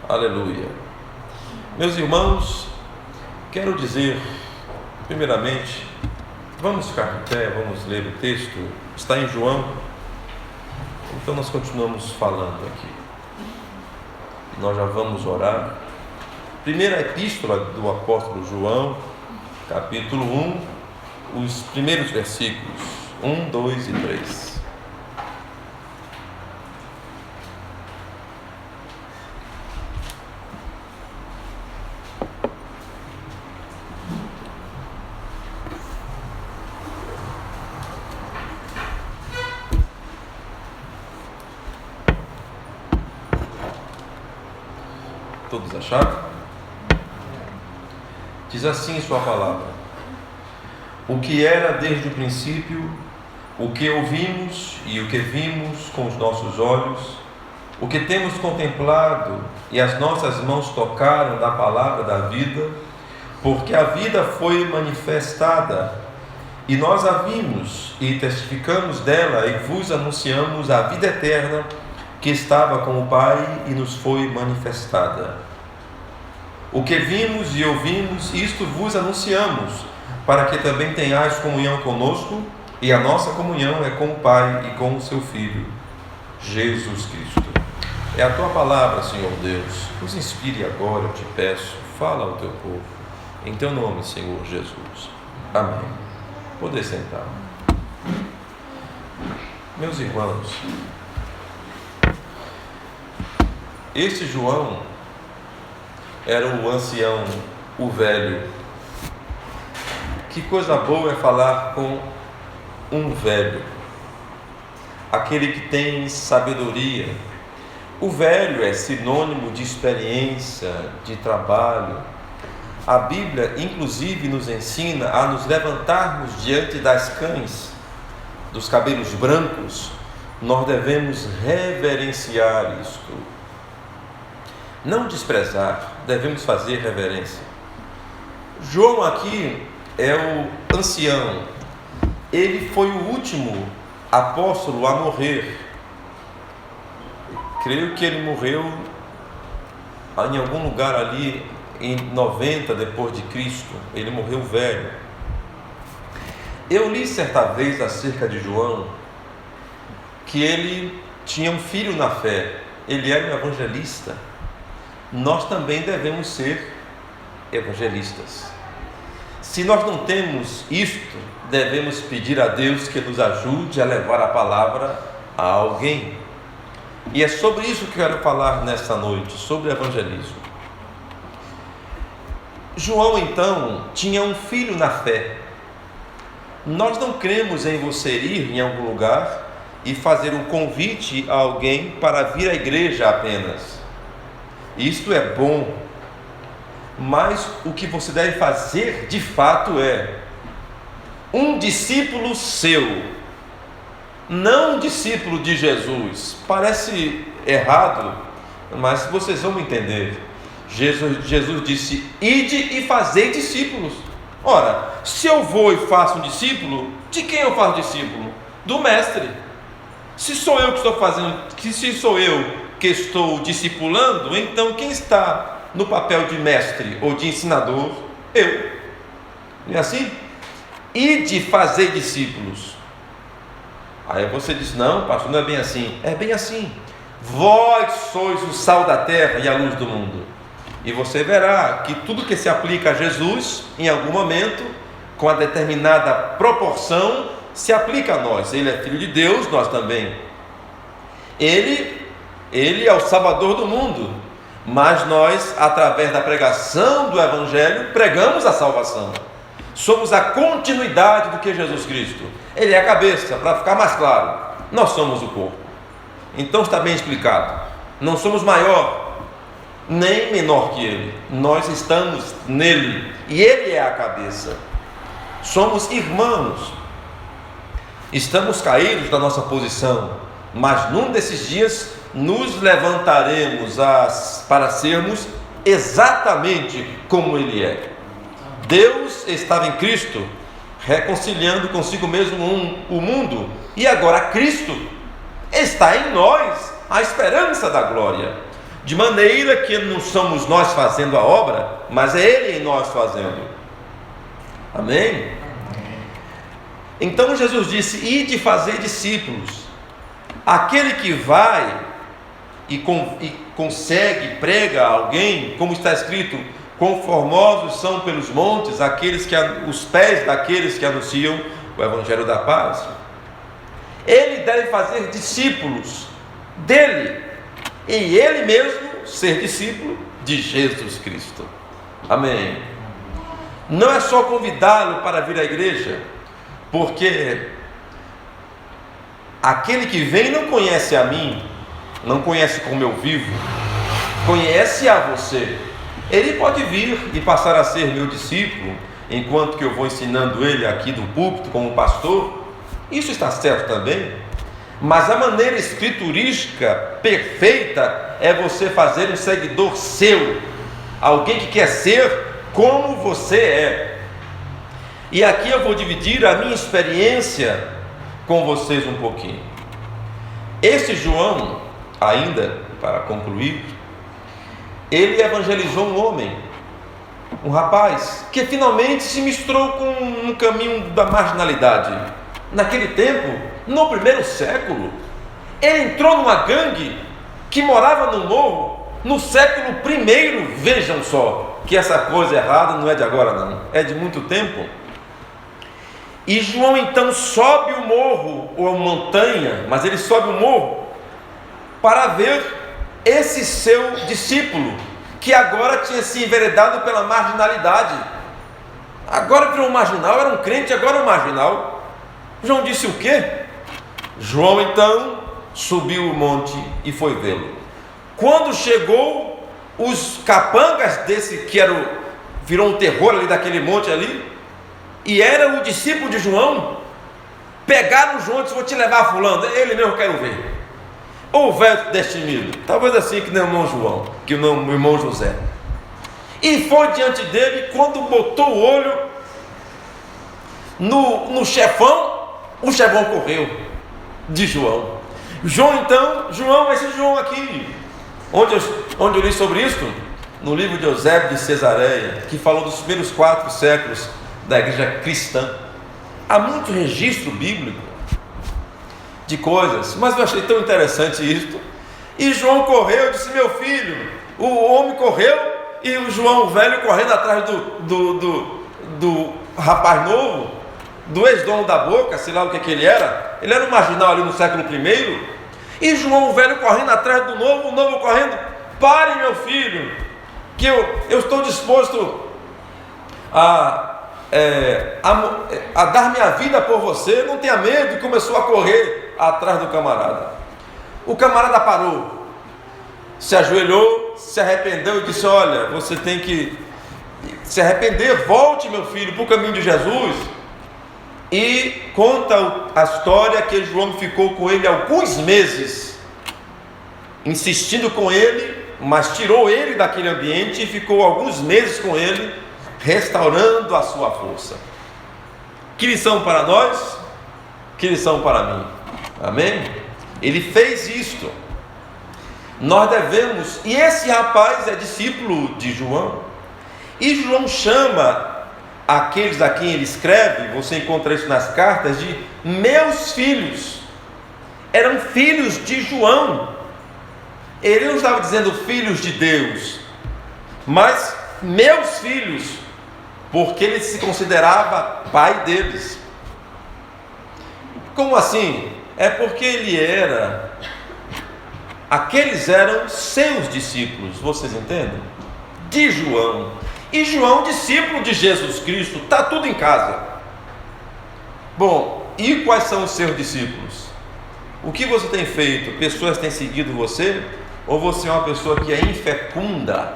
Aleluia. Meus irmãos, quero dizer, primeiramente, vamos ficar de pé, vamos ler o texto. Está em João, então nós continuamos falando aqui. Nós já vamos orar. Primeira epístola do apóstolo João, capítulo 1, os primeiros versículos 1, 2 e 3. Todos acharam? Diz assim sua palavra: o que era desde o princípio, o que ouvimos e o que vimos com os nossos olhos, o que temos contemplado e as nossas mãos tocaram da palavra da vida, porque a vida foi manifestada, e nós a vimos e testificamos dela e vos anunciamos a vida eterna que estava com o Pai e nos foi manifestada. O que vimos e ouvimos, isto vos anunciamos, para que também tenhais comunhão conosco, e a nossa comunhão é com o Pai e com o seu Filho, Jesus Cristo. É a tua palavra, Senhor Deus. Nos inspire agora, eu te peço. Fala ao teu povo. Em teu nome, Senhor Jesus. Amém. Poder sentar. Meus irmãos, este João era o ancião, o velho. Que coisa boa é falar com um velho, aquele que tem sabedoria. O velho é sinônimo de experiência, de trabalho. A Bíblia, inclusive, nos ensina a nos levantarmos diante das cães, dos cabelos brancos. Nós devemos reverenciar isto. Não desprezar, devemos fazer reverência. João aqui é o ancião. Ele foi o último apóstolo a morrer. Creio que ele morreu em algum lugar ali em 90 depois de Cristo. Ele morreu velho. Eu li certa vez acerca de João que ele tinha um filho na fé. Ele era um evangelista. Nós também devemos ser evangelistas. Se nós não temos isto, devemos pedir a Deus que nos ajude a levar a palavra a alguém. E é sobre isso que eu quero falar nesta noite, sobre evangelismo. João, então, tinha um filho na fé. Nós não cremos em você ir em algum lugar e fazer um convite a alguém para vir à igreja apenas. Isto é bom, mas o que você deve fazer de fato é um discípulo seu, não um discípulo de Jesus. Parece errado, mas vocês vão entender. Jesus disse: ide e fazei discípulos. Ora, se eu vou e faço um discípulo, de quem eu faço discípulo? Do mestre. Se sou eu que estou fazendo, se sou eu que estou discipulando, então quem está no papel de mestre ou de ensinador? Eu. Não é assim? Ide fazer discípulos. Aí você diz: não, pastor, não é bem assim. É bem assim. Vós sois o sal da terra e a luz do mundo. E você verá que tudo que se aplica a Jesus, em algum momento, com a determinada proporção, se aplica a nós. Ele é filho de Deus, nós também. Ele é o Salvador do mundo, mas nós, através da pregação do Evangelho, pregamos a salvação. Somos a continuidade do que Jesus Cristo. Ele é a cabeça, para ficar mais claro. Nós somos o corpo. Então está bem explicado. Não somos maior, nem menor que Ele. Nós estamos nele, e Ele é a cabeça. Somos irmãos. Estamos caídos da nossa posição, mas num desses dias nos levantaremos para sermos exatamente como Ele é. Deus estava em Cristo, reconciliando consigo mesmo o mundo, e agora Cristo está em nós, a esperança da glória. de maneira que não somos nós fazendo a obra, mas é Ele em nós fazendo. Amém? Então Jesus disse: ide fazer discípulos. Aquele que vai e consegue, prega a alguém, como está escrito, conformosos são pelos montes os pés daqueles que anunciam o Evangelho da paz. Ele deve fazer discípulos dele, e ele mesmo ser discípulo de Jesus Cristo. Amém? Não é só convidá-lo para vir à igreja, porque aquele que vem não conhece a mim, não conhece como eu vivo, conhece a você. Ele pode vir e passar a ser meu discípulo, enquanto que eu vou ensinando ele aqui do púlpito como pastor. Isso está certo também, mas a maneira escriturística perfeita é você fazer um seguidor seu, alguém que quer ser como você é. E aqui eu vou dividir a minha experiência com vocês um pouquinho. Esse João, ainda para concluir, ele evangelizou um homem, um rapaz, que finalmente se misturou com um caminho da marginalidade. Naquele tempo, no primeiro século, ele entrou numa gangue que morava no morro, no século I. Vejam só, que essa coisa errada não é de agora não, é de muito tempo. E João então sobe o morro, ou a montanha, mas ele sobe o morro, para ver esse seu discípulo, que agora tinha se enveredado pela marginalidade. Agora virou um marginal, era um crente, agora é um marginal. João disse o quê? João então subiu o monte e foi vê-lo. Quando chegou, os capangas desse que virou um terror ali daquele monte ali, e era o discípulo de João, pegaram João e disse: vou te levar a fulano, ele mesmo quero ver. Ou velho destemido, talvez assim que nem o irmão João, que não o irmão José. E foi diante dele, quando botou o olho no chefão, o chefão correu de João. Esse João aqui, onde eu li sobre isso, no livro de Eusébio de Cesareia, que falou dos primeiros 4 séculos da igreja cristã. Há muito registro bíblico de coisas, mas eu achei tão interessante isto. E João correu, eu disse: meu filho. O homem correu e o João velho correndo atrás do rapaz novo, do ex-dono da boca, sei lá o que ele era. Ele era um marginal ali no século I. E João velho correndo atrás do novo, o novo correndo: pare, meu filho, que eu estou disposto a dar minha vida por você, não tenha medo. E começou a correr atrás do camarada. O camarada parou, se ajoelhou, se arrependeu e disse: olha, você tem que se arrepender, volte, meu filho, para o caminho de Jesus. E conta a história que João ficou com ele alguns meses, insistindo com ele, mas tirou ele daquele ambiente e ficou alguns meses com ele, restaurando a sua força. Que lição para nós, que lição para mim. Amém? Ele fez isto. Nós devemos, e esse rapaz é discípulo de João, e João chama aqueles a quem ele escreve, você encontra isso nas cartas, de meus filhos. Eram filhos de João. Ele não estava dizendo filhos de Deus, mas meus filhos, porque ele se considerava pai deles. Como assim? É porque aqueles eram seus discípulos, vocês entendem? De João. E João, discípulo de Jesus Cristo, está tudo em casa. Bom, e quais são os seus discípulos? O que você tem feito? Pessoas têm seguido você? Ou você é uma pessoa que é infecunda?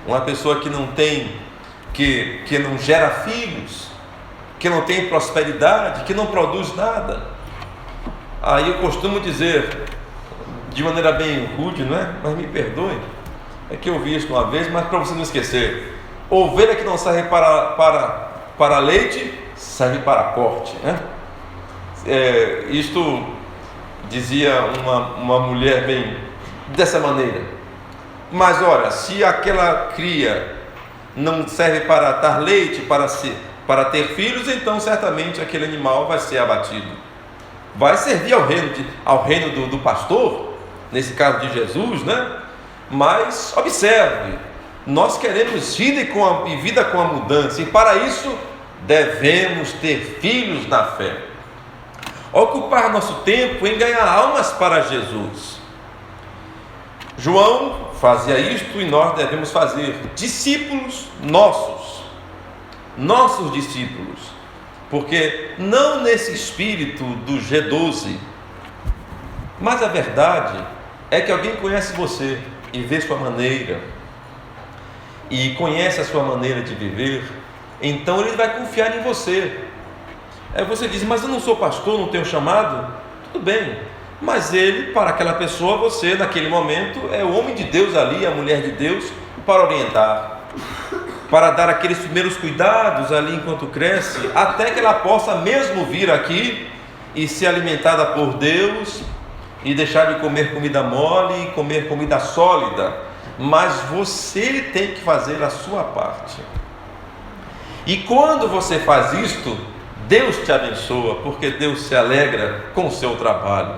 Uma pessoa que não tem, que não gera filhos, que não tem prosperidade, que não produz nada? Aí eu costumo dizer, de maneira bem rude, não é? Mas me perdoe, é que eu vi isso uma vez, mas para você não esquecer: ovelha que não serve para leite, serve para corte, né? Isto dizia uma mulher bem dessa maneira. Mas ora, se aquela cria não serve para dar leite, para ter filhos, então certamente aquele animal vai ser abatido. Vai servir ao reino do pastor, nesse caso de Jesus, né? Mas observe, nós queremos vida com a mudança, e para isso devemos ter filhos na fé. Ocupar nosso tempo em ganhar almas para Jesus. João fazia isto e nós devemos fazer. Discípulos nossos discípulos, porque não nesse espírito do G12, mas a verdade é que alguém conhece você e vê sua maneira, e conhece a sua maneira de viver, então ele vai confiar em você. Aí você diz, mas eu não sou pastor, não tenho chamado. Tudo bem, mas ele, para aquela pessoa, você naquele momento é o homem de Deus ali, a mulher de Deus, para orientar, para dar aqueles primeiros cuidados ali enquanto cresce, até que ela possa mesmo vir aqui e ser alimentada por Deus, e deixar de comer comida mole e comer comida sólida. Mas você tem que fazer a sua parte, e quando você faz isto, Deus te abençoa, porque Deus se alegra com o seu trabalho.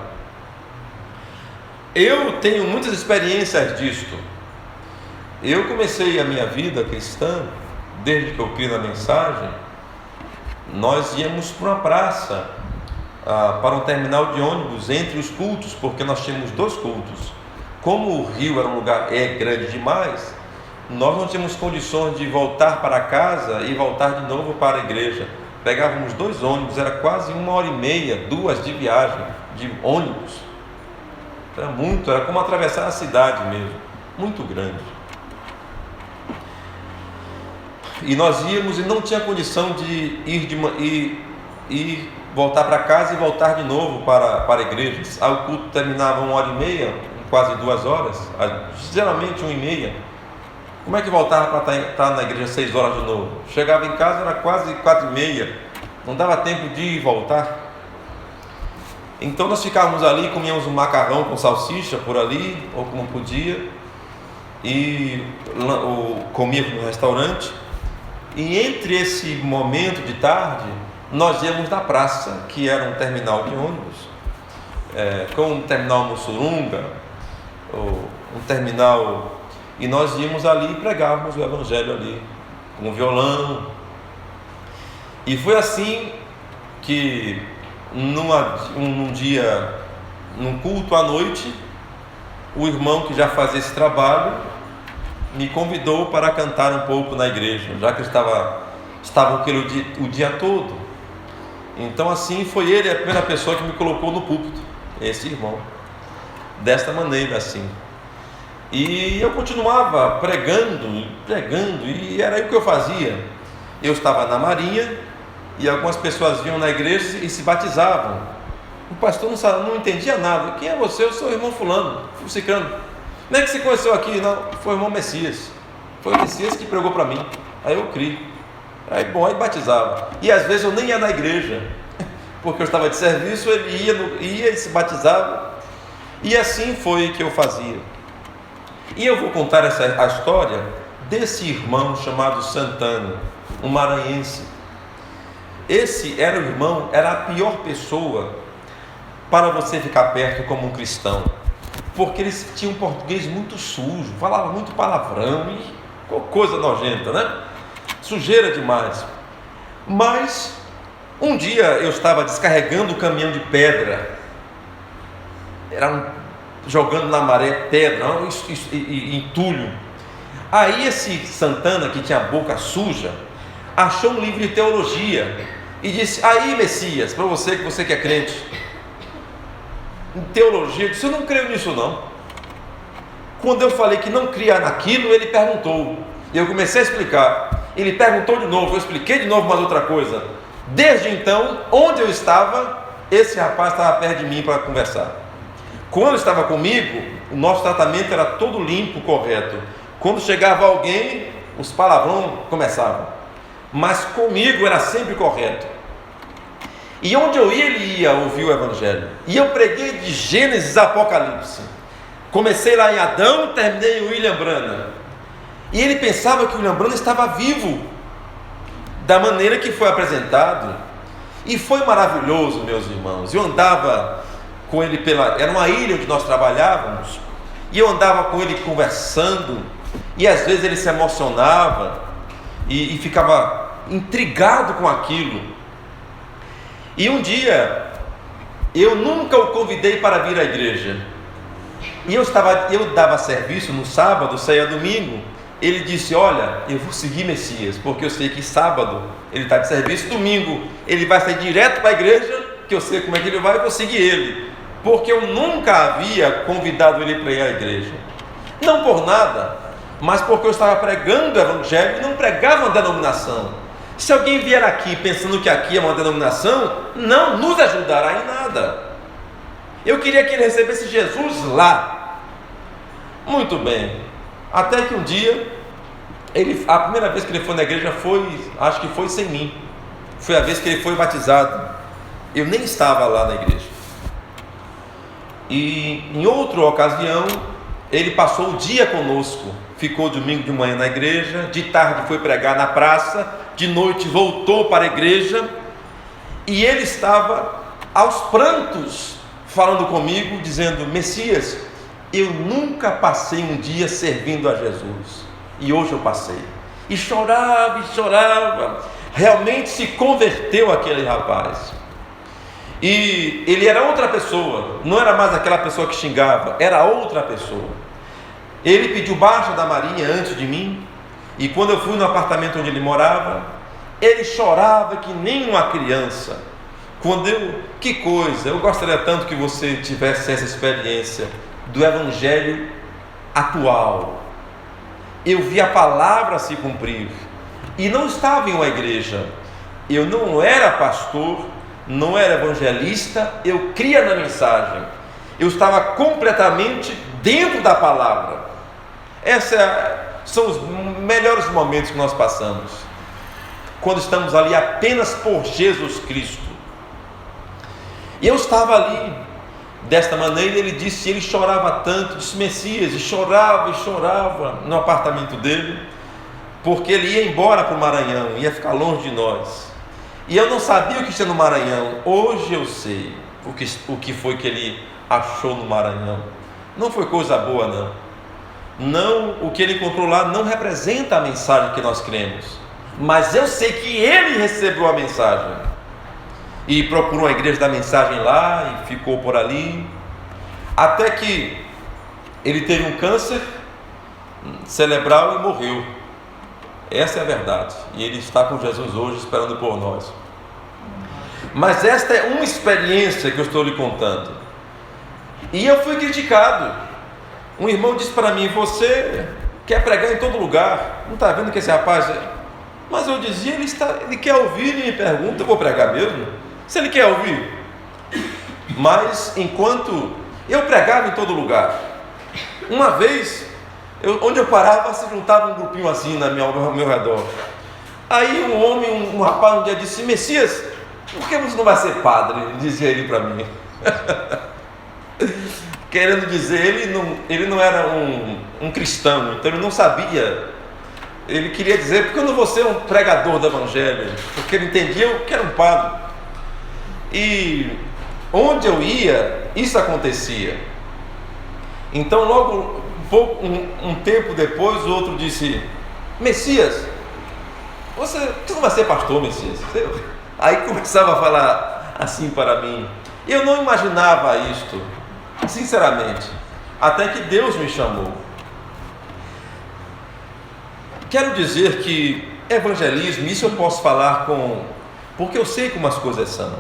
Eu tenho muitas experiências disto. Eu comecei a minha vida cristã, desde que eu criei na mensagem. Nós íamos para uma praça, para um terminal de ônibus entre os cultos, porque nós tínhamos 2 cultos. Como o Rio era um lugar grande demais, nós não tínhamos condições de voltar para casa e voltar de novo para a igreja. Pegávamos 2 ônibus, era quase 1h30, 2 de viagem de ônibus. Era como atravessar a cidade mesmo, muito grande. E nós íamos e não tinha condição de ir voltar para casa e voltar de novo para a igreja. O culto terminava 1h30, quase 2 horas, geralmente 1h30. Como é que voltava para estar na igreja 6 horas de novo? Chegava em casa, era quase 4h30, não dava tempo de ir e voltar. Então nós ficávamos ali, comíamos um macarrão com salsicha por ali, ou como podia, e comíamos no restaurante. E entre esse momento de tarde, nós íamos na praça, que era um terminal de ônibus, como um terminal Mussurunga, ou um terminal, e nós íamos ali e pregávamos o evangelho ali, com um violão. E foi assim que num dia, num culto à noite, o irmão que já fazia esse trabalho me convidou para cantar um pouco na igreja, já que estavam o dia todo. Então assim foi ele a primeira pessoa que me colocou no púlpito, esse irmão, desta maneira assim. E eu continuava pregando, e era o que eu fazia. Eu estava na marinha e algumas pessoas vinham na igreja e se batizavam. O pastor não entendia nada. Quem é você? Eu sou o irmão fulano, ciclano. Como é que você conheceu aqui? Não, foi o irmão Messias. Foi o Messias que pregou para mim. Aí eu criei. Aí batizava. E às vezes eu nem ia na igreja, porque eu estava de serviço, ele ia e se batizava. E assim foi que eu fazia. E eu vou contar a história desse irmão chamado Santana, um maranhense. Esse era o irmão, era a pior pessoa para você ficar perto como um cristão, porque eles tinham um português muito sujo, falava muito palavrão e coisa nojenta, né? Sujeira demais. Mas um dia eu estava descarregando o caminhão de pedra, jogando na maré pedra e entulho. Aí esse Santana, que tinha a boca suja, achou um livro de teologia e disse: aí Messias, para você que é crente em teologia, eu disse: eu não creio nisso não. Quando eu falei que não cria naquilo, ele perguntou, e eu comecei a explicar. Ele perguntou de novo, eu expliquei de novo mais outra coisa. Desde então, onde eu estava, esse rapaz estava perto de mim para conversar. Quando estava comigo, o nosso tratamento era todo limpo, correto. Quando chegava alguém, os palavrões começavam. Mas comigo era sempre correto. E onde eu ia, ele ia ouvir o evangelho. E eu preguei de Gênesis a Apocalipse. Comecei lá em Adão, terminei em William Branham. E ele pensava que o William Branham estava vivo, da maneira que foi apresentado. E foi maravilhoso, meus irmãos. Eu andava com ele era uma ilha onde nós trabalhávamos, e eu andava com ele conversando, e às vezes ele se emocionava e ficava intrigado com aquilo. E um dia eu nunca o convidei para vir à igreja, e eu dava serviço no sábado, saía domingo. Ele disse: olha, eu vou seguir Messias, porque eu sei que sábado ele está de serviço, domingo ele vai sair direto para a igreja, que eu sei como é que ele vai, eu vou seguir ele, porque eu nunca havia convidado ele para ir à igreja, não por nada, mas porque eu estava pregando o evangelho e não pregava uma denominação. Se alguém vier aqui pensando que aqui é uma denominação, não nos ajudará em nada. Eu queria que ele recebesse Jesus lá. Muito bem. Até que um dia, a primeira vez que ele foi na igreja acho que foi sem mim. Foi a vez que ele foi batizado. Eu nem estava lá na igreja. E em outra ocasião, ele passou o dia conosco. Ficou domingo de manhã na igreja, de tarde foi pregar na praça, de noite voltou para a igreja, e ele estava aos prantos falando comigo, dizendo: Messias, eu nunca passei um dia servindo a Jesus, e hoje eu passei. E chorava, realmente se converteu aquele rapaz. E ele era outra pessoa, não era mais aquela pessoa que xingava, era outra pessoa. Ele pediu baixa da Marinha antes de mim, e quando eu fui no apartamento onde ele morava, ele chorava que nem uma criança. Que coisa, eu gostaria tanto que você tivesse essa experiência do evangelho atual. Eu vi a palavra se cumprir, e não estava em uma igreja, eu não era pastor, não era evangelista, eu cria na mensagem, eu estava completamente dentro da palavra. Esses são os melhores momentos que nós passamos, quando estamos ali apenas por Jesus Cristo. E eu estava ali desta maneira. Ele disse, ele chorava tanto, disse Messias, e chorava no apartamento dele, porque ele ia embora para o Maranhão, ia ficar longe de nós, e eu não sabia o que tinha no Maranhão. Hoje eu sei o que foi que ele achou no Maranhão. Não foi coisa boa, não, o que ele encontrou lá não representa a mensagem que nós cremos, mas eu sei que ele recebeu a mensagem, e procurou a igreja da mensagem lá, e ficou por ali, até que ele teve um câncer cerebral e morreu. Essa é a verdade, e ele está com Jesus hoje esperando por nós. Mas esta é uma experiência que eu estou lhe contando, e eu fui criticado. Um irmão disse para mim, você quer pregar em todo lugar, não está vendo que esse rapaz Mas eu dizia, ele quer ouvir, ele me pergunta, eu vou pregar mesmo? Se ele quer ouvir. Mas enquanto eu pregava em todo lugar, uma vez, onde eu parava, se juntava um grupinho assim ao meu redor. Aí um rapaz um dia disse, Messias, por que você não vai ser padre? Dizia ele para mim. Querendo dizer, ele não era um cristão, então ele não sabia. Ele queria dizer, porque eu não vou ser um pregador do evangelho, porque ele entendia que era um padre. E onde eu ia, isso acontecia. Então logo um tempo depois, o outro disse, Messias, você não vai ser pastor, Messias? Aí começava a falar assim para mim. Eu não imaginava isto, sinceramente, até que Deus me chamou. Quero dizer que evangelismo, isso eu posso falar porque eu sei como as coisas são.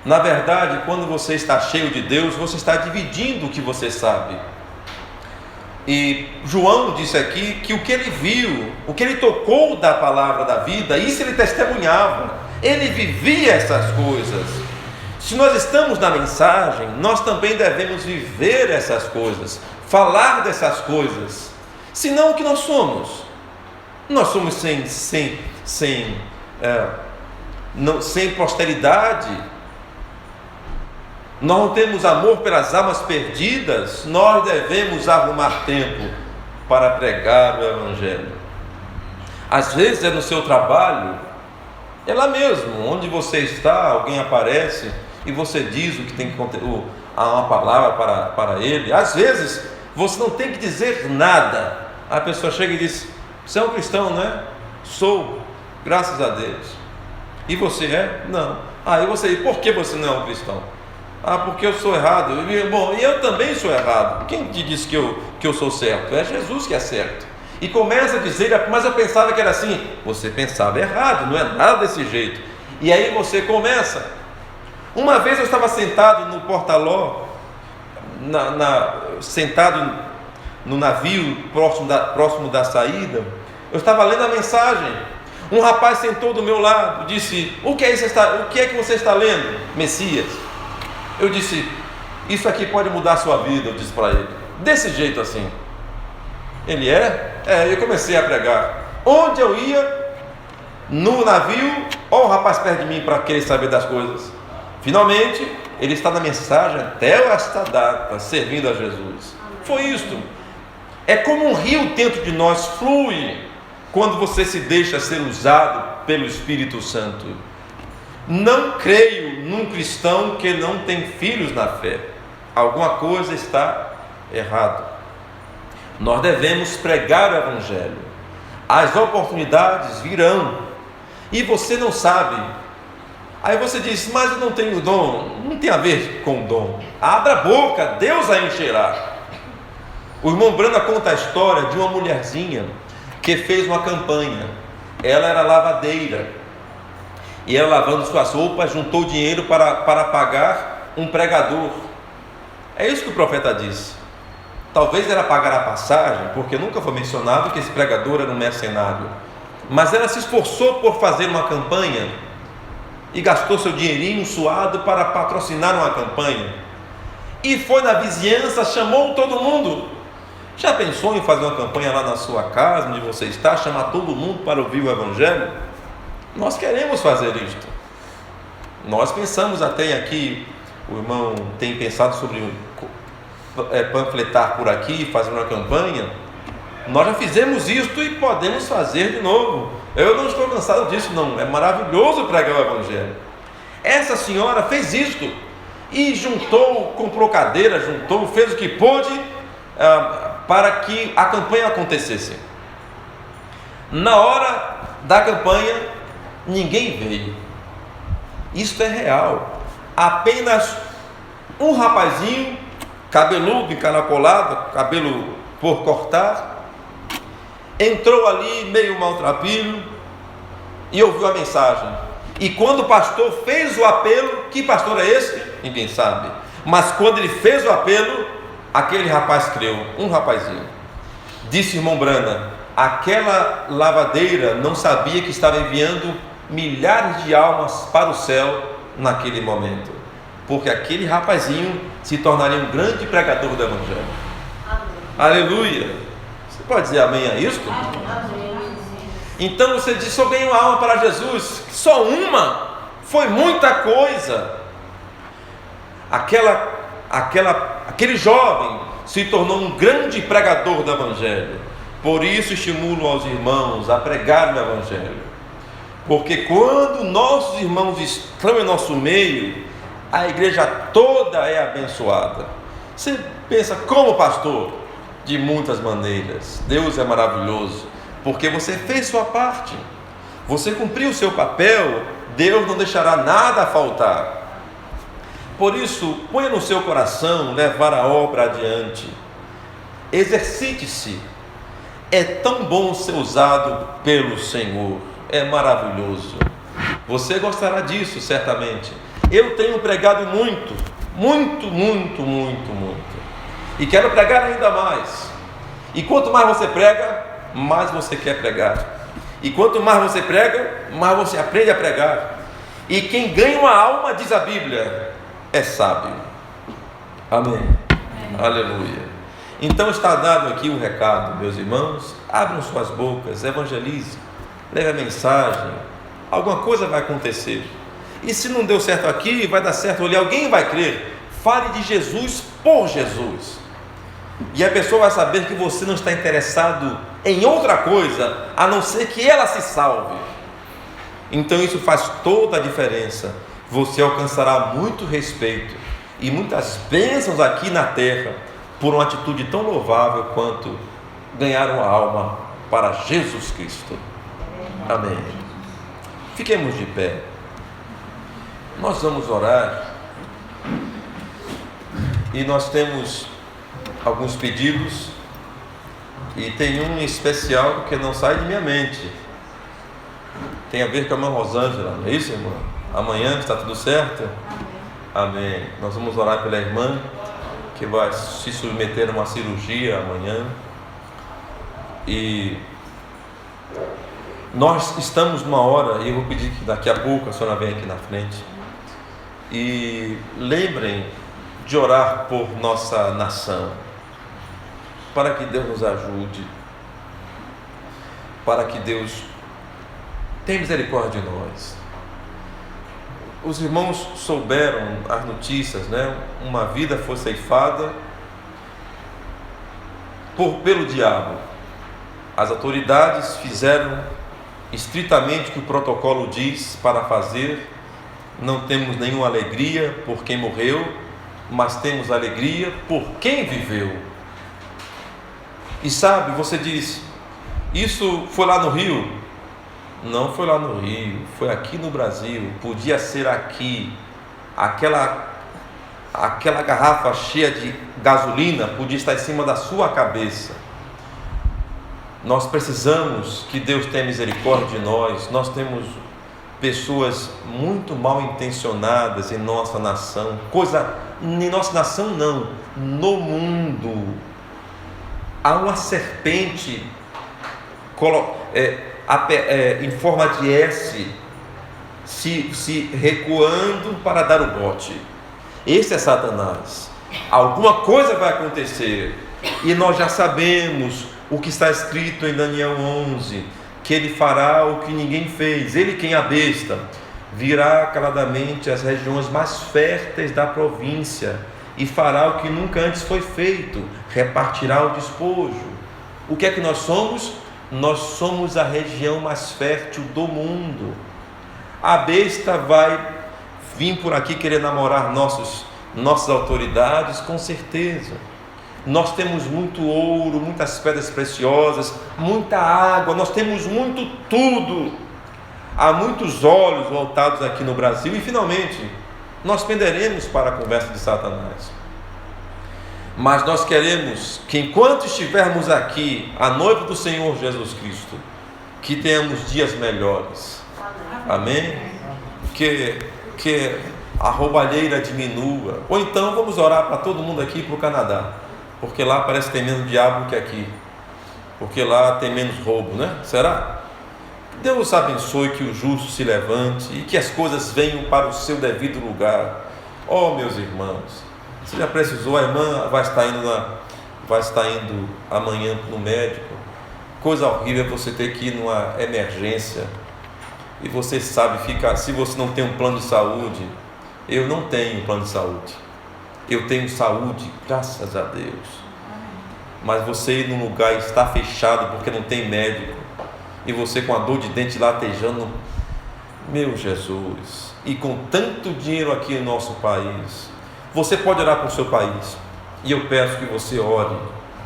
Na verdade, quando você está cheio de Deus, você está dividindo o que você sabe. E João disse aqui que o que ele viu, o que ele tocou da palavra da vida, isso ele testemunhava, ele vivia essas coisas. Se nós estamos na mensagem, nós também devemos viver essas coisas, falar dessas coisas. Senão o que nós somos? Nós somos sem posteridade. nós não temos amor pelas almas perdidas, nós devemos arrumar tempo para pregar o Evangelho. Às vezes é no seu trabalho, é lá mesmo, onde você está, alguém aparece e você diz o que tem que conter, há uma palavra para ele. Às vezes você não tem que dizer nada, a pessoa chega e diz: você é um cristão, não é? Sou, graças a Deus. E você é? Não. E você, por que você não é um cristão? Porque eu sou errado. Bom, e eu também sou errado. Quem te disse que eu sou certo? É Jesus que é certo. E começa a dizer: mas eu pensava que era assim. Você pensava errado, não é nada desse jeito. E aí você começa. Uma vez eu estava sentado no porta-ló, sentado no navio, próximo da saída. Eu estava lendo a mensagem. Um rapaz sentou do meu lado, disse: o que é que você está lendo, Messias? Eu disse: isso aqui pode mudar a sua vida. Eu disse para ele, desse jeito assim. Ele eu comecei a pregar. Onde eu ia, no navio, o rapaz perto de mim para querer saber das coisas. Finalmente, ele está na mensagem até esta data, servindo a Jesus. Foi isto. É como um rio dentro de nós, flui quando você se deixa ser usado pelo Espírito Santo. Não creio num cristão que não tem filhos na fé. Alguma coisa está errada. Nós devemos pregar o Evangelho. As oportunidades virão e você não sabe. Aí você diz: mas eu não tenho dom. Não tem a ver com dom. Abra a boca, Deus a encherá. O irmão Branda conta a história de uma mulherzinha que fez uma campanha. Ela era lavadeira e ela, lavando suas roupas, juntou dinheiro para pagar um pregador. É isso que o profeta disse. Talvez ela pagar a passagem, porque nunca foi mencionado que esse pregador era um mercenário, mas ela se esforçou por fazer uma campanha e gastou seu dinheirinho suado para patrocinar uma campanha, e foi na vizinhança, chamou todo mundo. Já pensou em fazer uma campanha lá na sua casa, onde você está, chamar todo mundo para ouvir o Evangelho? Nós queremos fazer isto. Nós pensamos até aqui, o irmão tem pensado sobre panfletar por aqui, fazer uma campanha. Nós já fizemos isto e podemos fazer de novo. Eu não estou cansado disso, não. É maravilhoso pregar o Evangelho. Essa senhora fez isto e comprou cadeira, fez o que pôde para que a campanha acontecesse. Na hora da campanha, ninguém veio. Isto é real. Apenas um rapazinho, cabeludo, encaracolado, cabelo por cortar, entrou ali meio maltrapilho e ouviu a mensagem. E quando o pastor fez o apelo, que pastor é esse? Ninguém sabe. Mas quando ele fez o apelo, aquele rapaz creu, um rapazinho. Disse o irmão Branda: aquela lavadeira não sabia que estava enviando milhares de almas para o céu naquele momento, porque aquele rapazinho se tornaria um grande pregador do Evangelho. Amém. Aleluia! Você pode dizer amém a isso? Amém. Então você diz: só ganhei uma alma para Jesus. Só uma? Foi muita coisa. Aquele jovem se tornou um grande pregador do Evangelho. Por isso estimulo aos irmãos a pregar o Evangelho, porque quando nossos irmãos estão em nosso meio, a igreja toda é abençoada. Você pensa: como pastor? De muitas maneiras. Deus é maravilhoso, porque você fez sua parte, você cumpriu o seu papel. Deus não deixará nada faltar. Por isso, ponha no seu coração levar a obra adiante. Exercite-se. É tão bom ser usado pelo Senhor. É maravilhoso. Você gostará disso, certamente. Eu tenho pregado muito. E quero pregar ainda mais. E quanto mais você prega, mais você quer pregar. E quanto mais você prega, mais você aprende a pregar. E quem ganha uma alma, diz a Bíblia, é sábio. Amém. Aleluia. Então está dado aqui o recado, meus irmãos. Abram suas bocas, evangelize, leve a mensagem. Alguma coisa vai acontecer. E se não deu certo aqui, vai dar certo ali. Alguém vai crer. Fale de Jesus por Jesus. E a pessoa vai saber que você não está interessado em outra coisa, a não ser que ela se salve. Então isso faz toda a diferença. Você alcançará muito respeito e muitas bênçãos aqui na terra por uma atitude tão louvável quanto ganhar uma alma para Jesus Cristo. Amém. Fiquemos de pé. Nós vamos orar. E nós temos alguns pedidos. E tem um em especial que não sai de minha mente. Tem a ver com a irmã Rosângela, não é isso, irmã? Amanhã está tudo certo? Amém. Nós vamos orar pela irmã que vai se submeter a uma cirurgia amanhã. E nós estamos numa hora, e eu vou pedir que daqui a pouco a senhora venha aqui na frente. E lembrem de orar por nossa nação, para que Deus nos ajude, para que Deus tenha misericórdia de nós. Os irmãos souberam as notícias, né? Uma vida foi ceifada pelo diabo. As autoridades fizeram estritamente o que o protocolo diz para fazer. Não temos nenhuma alegria por quem morreu, mas temos alegria por quem viveu. E sabe, você diz, isso foi lá no Rio? Não foi lá no Rio, foi aqui no Brasil. Podia ser aqui. Aquela garrafa cheia de gasolina podia estar em cima da sua cabeça. Nós precisamos que Deus tenha misericórdia de nós. Nós temos pessoas muito mal intencionadas em nossa nação. Em nossa nação não, no mundo. Há uma serpente em forma de S se recuando para dar o bote. Esse é Satanás. Alguma coisa vai acontecer e nós já sabemos o que está escrito em Daniel 11, que ele fará o que ninguém fez. Ele, quem é a besta, virá caladamente às regiões mais férteis da província e fará o que nunca antes foi feito, repartirá o despojo. O que é que nós somos? Nós somos a região mais fértil do mundo. A besta vai vir por aqui querer namorar nossas autoridades, com certeza. Nós temos muito ouro, muitas pedras preciosas, muita água, nós temos muito tudo. Há muitos olhos voltados aqui no Brasil e finalmente nós penderemos para a conversa de Satanás. Mas nós queremos que enquanto estivermos aqui, a noiva do Senhor Jesus Cristo, que tenhamos dias melhores. Amém? Que a roubalheira diminua. Ou então vamos orar para todo mundo aqui para o Canadá, porque lá parece que tem menos diabo que aqui, porque lá tem menos roubo, né? Será? Deus abençoe, que o justo se levante e que as coisas venham para o seu devido lugar. Oh, meus irmãos, você já precisou? A irmã vai estar indo amanhã no médico. Coisa horrível é você ter que ir numa emergência e você sabe, se você não tem um plano de saúde. Eu não tenho plano de saúde, eu tenho saúde, graças a Deus. Mas você ir num lugar e está fechado porque não tem médico, e você com a dor de dente latejando, meu Jesus, e com tanto dinheiro aqui no nosso país. Você pode orar para o seu país, e eu peço que você ore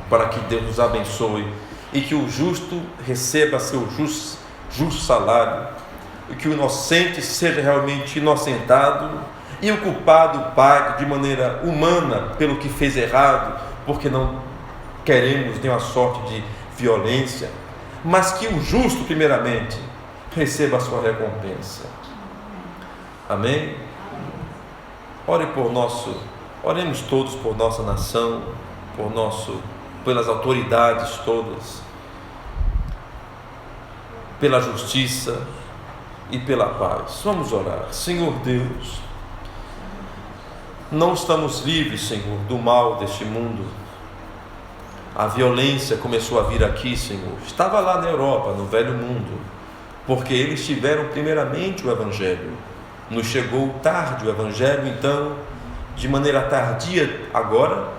para que Deus nos abençoe e que o justo receba seu justo salário, e que o inocente seja realmente inocentado e o culpado pague de maneira humana pelo que fez errado, porque não queremos nenhuma sorte de violência, mas que o justo primeiramente receba a sua recompensa. Amém? Oremos todos por nossa nação, pelas autoridades todas, pela justiça e pela paz. Vamos orar. Senhor Deus, não estamos livres, Senhor, do mal deste mundo. A violência começou a vir aqui, Senhor. Estava lá na Europa, no velho mundo, porque eles tiveram primeiramente o Evangelho. Nos chegou tarde o Evangelho, então de maneira tardia agora,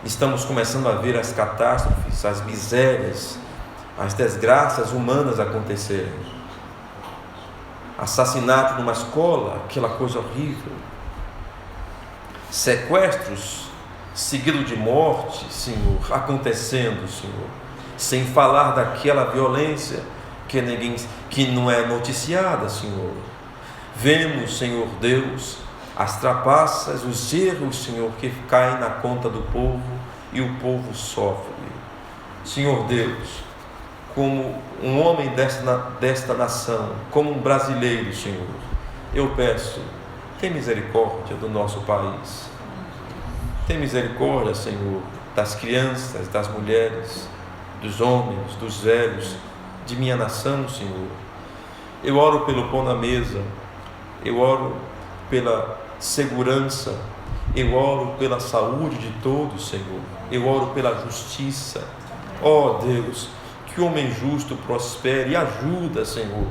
estamos começando a ver as catástrofes, as misérias, as desgraças humanas acontecerem. Assassinato numa escola, aquela coisa horrível. Sequestros seguido de morte, Senhor, acontecendo, Senhor. Sem falar daquela violência que não é noticiada, Senhor. Vemos, Senhor Deus, as trapaças, os erros, Senhor, que caem na conta do povo e o povo sofre. Senhor Deus, como um homem desta nação, como um brasileiro, Senhor, eu peço, tem misericórdia do nosso país. Tem misericórdia, Senhor, das crianças, das mulheres, dos homens, dos velhos, de minha nação, Senhor. Eu oro pelo pão na mesa, eu oro pela segurança, eu oro pela saúde de todos, Senhor. Eu oro pela justiça. Ó Deus, que o homem justo prospere e ajuda, Senhor.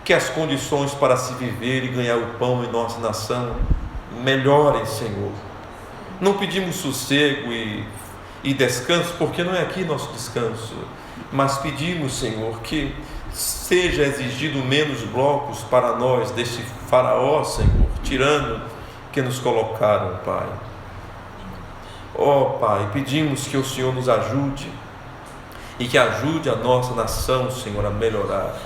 Que as condições para se viver e ganhar o pão em nossa nação melhorem, Senhor. Não pedimos sossego e descanso, porque não é aqui nosso descanso, mas pedimos, Senhor, que seja exigido menos blocos para nós deste faraó, Senhor, tirano que nos colocaram, Pai. Ó Pai, pedimos que o Senhor nos ajude e que ajude a nossa nação, Senhor, a melhorar.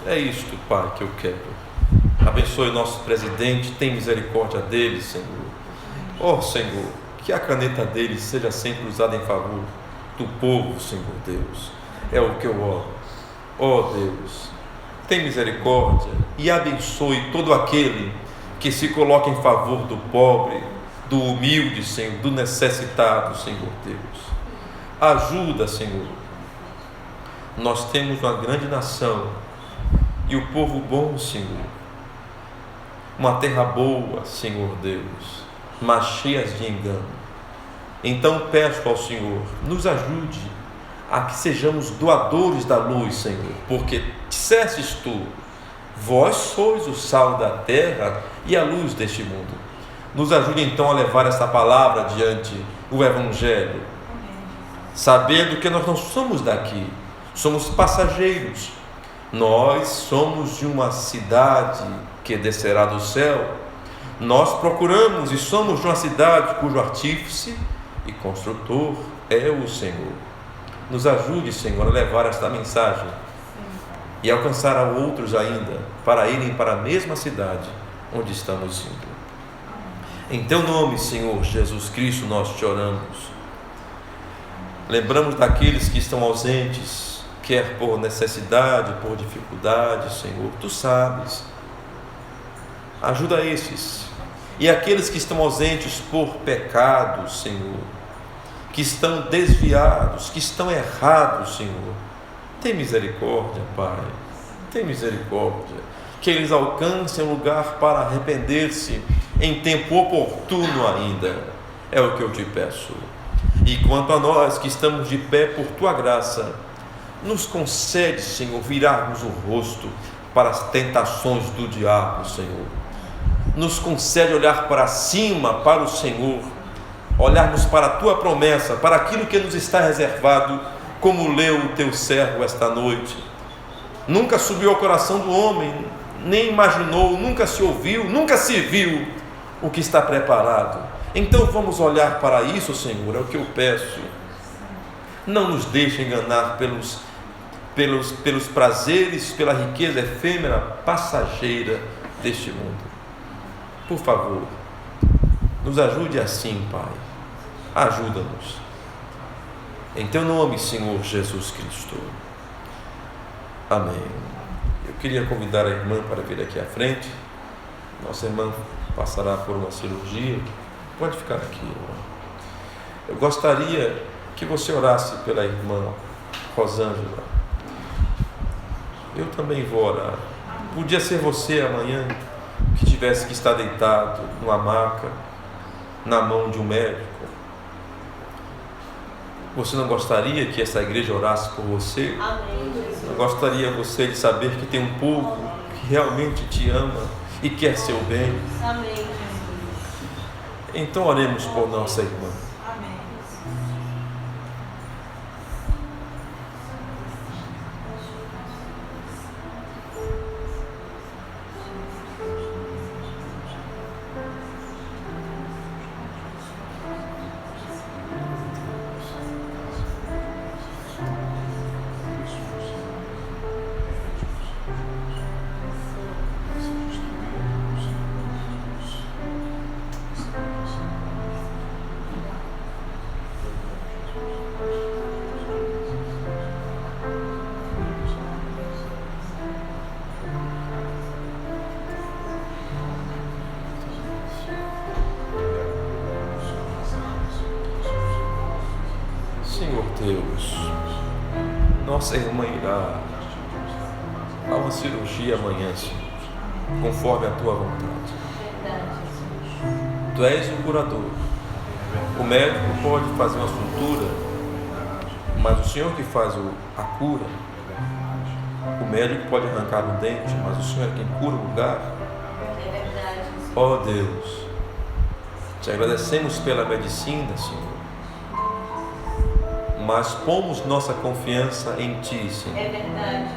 É isto, Pai, que eu quero. Abençoe o nosso presidente, tem misericórdia dele, Senhor. Ó Senhor, que a caneta dele seja sempre usada em favor do povo, Senhor Deus. É o que eu oro. Ó Deus, tem misericórdia e abençoe todo aquele que se coloca em favor do pobre, do humilde, Senhor, do necessitado, Senhor Deus. Ajuda, Senhor. Nós temos uma grande nação e o povo bom, Senhor. Uma terra boa, Senhor Deus, mas cheias de engano. Então peço ao Senhor, nos ajude a que sejamos doadores da luz, Senhor, porque dissestes tu, vós sois o sal da terra e a luz deste mundo. Nos ajude então a levar essa palavra adiante, o Evangelho, sabendo que nós não somos daqui, somos passageiros. Nós somos de uma cidade que descerá do céu. Nós procuramos e somos de uma cidade cujo artífice e construtor é o Senhor. Nos ajude, Senhor, a levar esta mensagem e alcançar a outros ainda, para irem para a mesma cidade onde estamos indo. Em Teu nome, Senhor Jesus Cristo, nós te oramos. Lembramos daqueles que estão ausentes, quer por necessidade, por dificuldade, Senhor, Tu sabes. Ajuda esses. E aqueles que estão ausentes por pecado, Senhor, que estão desviados, que estão errados, Senhor, tem misericórdia, Pai, tem misericórdia, que eles alcancem um lugar para arrepender-se em tempo oportuno ainda, é o que eu te peço. E quanto a nós que estamos de pé por Tua graça, nos concede, Senhor, virarmos o rosto para as tentações do diabo, Senhor. Nos concede olhar para cima, para o Senhor, olharmos para a Tua promessa, para aquilo que nos está reservado, como leu o Teu servo esta noite. Nunca subiu ao coração do homem, nem imaginou, nunca se ouviu, nunca se viu o que está preparado. Então vamos olhar para isso, Senhor, é o que eu peço. Não nos deixe enganar pelos prazeres, pela riqueza efêmera, passageira deste mundo. Por favor, nos ajude assim, Pai. Ajuda-nos. Em Teu nome, Senhor Jesus Cristo. Amém. Eu queria convidar a irmã para vir aqui à frente. Nossa irmã passará por uma cirurgia. Pode ficar aqui, irmã. Eu gostaria que você orasse pela irmã Rosângela. Eu também vou orar. Podia ser você amanhã que tivesse que estar deitado numa maca, na mão de um médico. Você não gostaria que essa igreja orasse por você? Amém. Não gostaria você de saber que tem um povo que realmente te ama e quer seu bem? Amém. Então oremos por nossa irmã. Senhor Deus, nossa irmã irá a uma cirurgia amanhã, Senhor, conforme a tua vontade. Tu és o curador. O médico pode fazer uma sutura, mas o Senhor que faz a cura. O médico pode arrancar um dente, mas o Senhor é quem cura o lugar. Ó Deus, te agradecemos pela medicina, Senhor, mas pomos nossa confiança em Ti, Senhor. É verdade.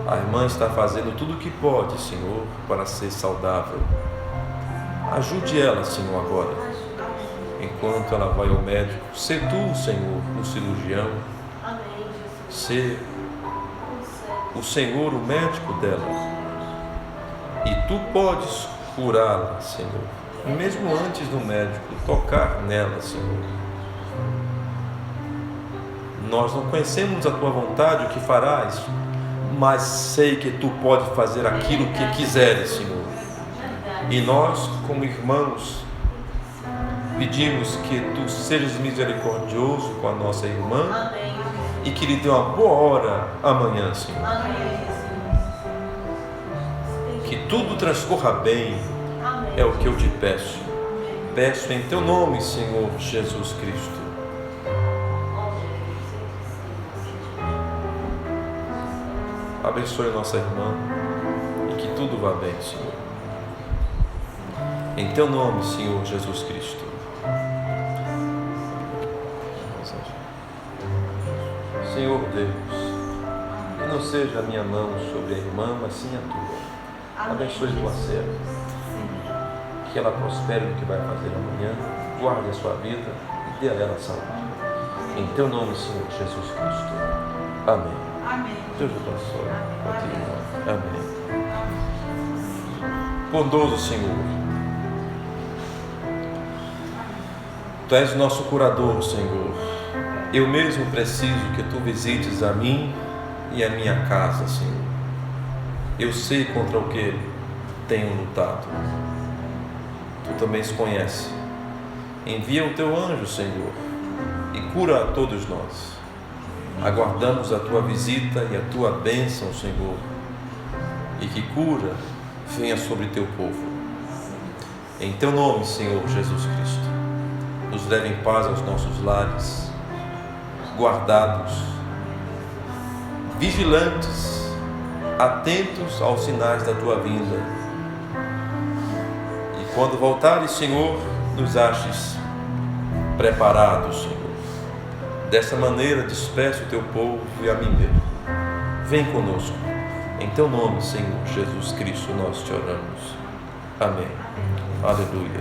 A irmã está fazendo tudo o que pode, Senhor, para ser saudável. Ajude ela, Senhor, agora. Enquanto ela vai ao médico, sê Tu, Senhor, o cirurgião. Sê o Senhor, o médico dela. E Tu podes curá-la, Senhor. Mesmo antes do médico tocar nela, Senhor. Nós não conhecemos a Tua vontade, o que farás, mas sei que Tu podes fazer aquilo que quiseres, Senhor. E nós, como irmãos, pedimos que Tu sejas misericordioso com a nossa irmã e que lhe dê uma boa hora amanhã, Senhor. Que tudo transcorra bem, é o que eu te peço. Peço em Teu nome, Senhor Jesus Cristo. Abençoe nossa irmã e que tudo vá bem, Senhor. Em Teu nome, Senhor Jesus Cristo. Senhor Deus, que não seja a minha mão sobre a irmã, mas sim a Tua. Abençoe Tua serva, que ela prospere no que vai fazer amanhã, guarde a sua vida e dê a ela saúde. Em Teu nome, Senhor Jesus Cristo. Amém. Amém. Deus abençoe. Amém. Bondoso Senhor, Tu és nosso curador, Senhor. Eu mesmo preciso que Tu visites a mim e a minha casa, Senhor. Eu sei contra o que tenho lutado. Tu também se conhece. Envia o Teu anjo, Senhor, e cura a todos nós. Aguardamos a Tua visita e a Tua bênção, Senhor, e que cura venha sobre Teu povo. Em Teu nome, Senhor Jesus Cristo, nos leve em paz aos nossos lares, guardados, vigilantes, atentos aos sinais da Tua vinda. E quando voltares, Senhor, nos aches preparados, Senhor. Dessa maneira, despeço o Teu povo e a mim mesmo. Vem conosco. Em Teu nome, Senhor Jesus Cristo, nós Te oramos. Amém. Aleluia.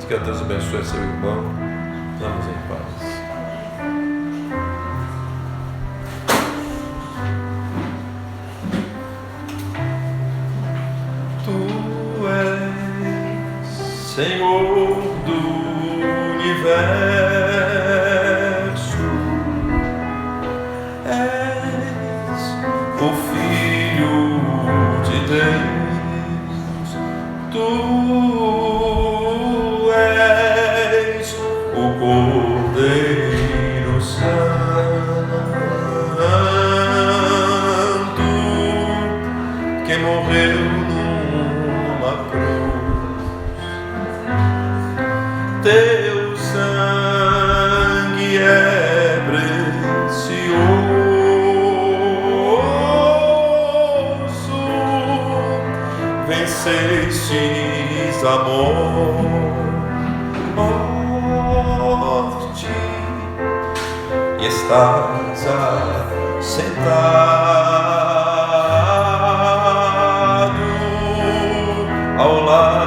Que Deus abençoe seu irmão. Vamos em paz. Tu és Senhor do universo, és o Filho de Deus, Tu és o Cordeiro Santo que morreu numa cruz. Teu sangue é precioso, vencestes a morte. estás sentado ao lado